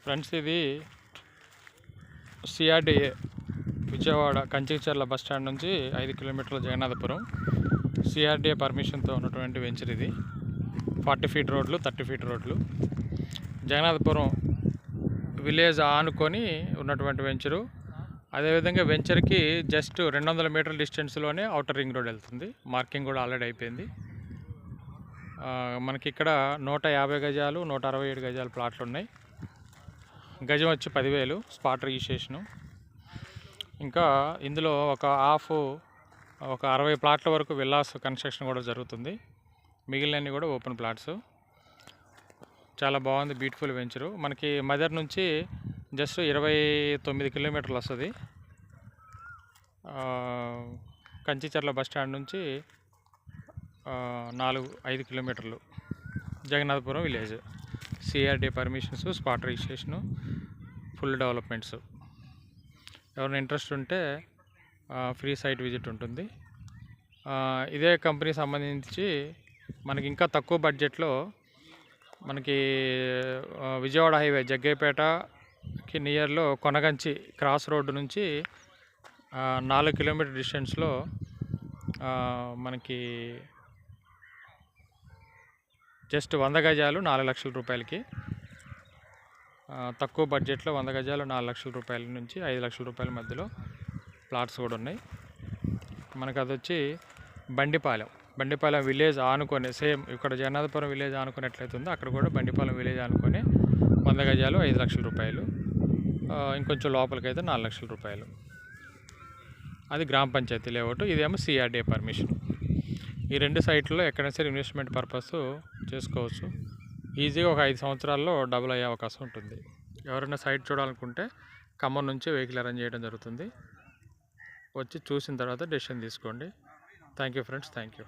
Friends, ఇది CRDA Vijayawada Kanchikacherla bus stand నుంచి 5 కిలోమీటర్ల జగన్నాథపురం సిఆర్డిఏ పర్మిషన్తో ఉన్నటువంటి వెంచర్. ఇది 40 ఫీట్ రోడ్లు, 30 ఫీట్ రోడ్లు, జగన్నాథపురం విలేజ్ ఆనుకొని ఉన్నటువంటి వెంచరు. అదేవిధంగా వెంచర్కి జస్ట్ 200 మీటర్ల డిస్టెన్స్లోనే అవుటర్ రింగ్ రోడ్ వెళ్తుంది. మార్కింగ్ కూడా ఆల్రెడీ అయిపోయింది. మనకి ఇక్కడ 150 గజాలు, 167 గజాలు ప్లాట్లు ఉన్నాయి. గజం వచ్చి 10,000 స్పాట్ రిజిస్ట్రేషను. ఇంకా ఇందులో ఒక 60 ప్లాట్ల వరకు విల్లాస్ కన్స్ట్రక్షన్ కూడా జరుగుతుంది. మిగిలినవి కూడా ఓపెన్ ప్లాట్స్. చాలా బాగుంది, బ్యూటిఫుల్ వెంచరు. మనకి మదర్ నుంచి జస్ట్ 29 కిలోమీటర్లు వస్తుంది. కంచిచర్ల బస్ స్టాండ్ నుంచి 4-5 కిలోమీటర్లు Jagannathapuram village. CRDA permissions, spot registration, full developments. ఎవరైనా ఇంట్రెస్ట్ ఉంటే ఫ్రీ సైట్ విజిట్ ఉంటుంది. ఇదే కంపెనీ సంబంధించి మనకి ఇంకా తక్కువ బడ్జెట్లో మనకి విజయవాడ హైవే జగ్గయ్యపేటకి నియర్లో కొనగంచి క్రాస్ రోడ్డు నుంచి 4 కిలోమీటర్ డిస్టెన్స్లో మనకి జస్ట్ 100 గజాలు 4 లక్షల రూపాయలకి, తక్కువ బడ్జెట్లో 100 గజాలు 4 లక్షల రూపాయల నుంచి 5 లక్షల రూపాయల మధ్యలో ప్లాట్స్ కూడా ఉన్నాయి. మనకు అది వచ్చి బండిపాలెం విలేజ్ ఆనుకొని, సేమ్ ఇక్కడ జగన్నాథపురం విలేజ్ ఆనుకొని ఎట్లయితుందో అక్కడ కూడా బండిపాలెం విలేజ్ ఆనుకొని 100 గజాలు 5 లక్షల రూపాయలు, ఇంకొంచెం లోపలికైతే 4 లక్షల రూపాయలు. అది గ్రామ పంచాయతీ లేఅవుట్. ఇదేమో సిఆర్డిఏ పర్మిషన్. ఈ 2 సైట్లలో ఎక్కడైనా సరే ఇన్వెస్ట్మెంట్ పర్పస్ చేసుకోవచ్చు. ఈజీగా ఒక 5 సంవత్సరాల్లో డబుల్ అయ్యే అవకాశం ఉంటుంది. ఎవరైనా సైట్ చూడాలనుకుంటే ఖమ్మం నుంచి వెహికల్ అరేంజ్ చేయడం జరుగుతుంది. వచ్చి చూసిన తర్వాత డెసిషన్ తీసుకోండి. Thank you friends, thank you.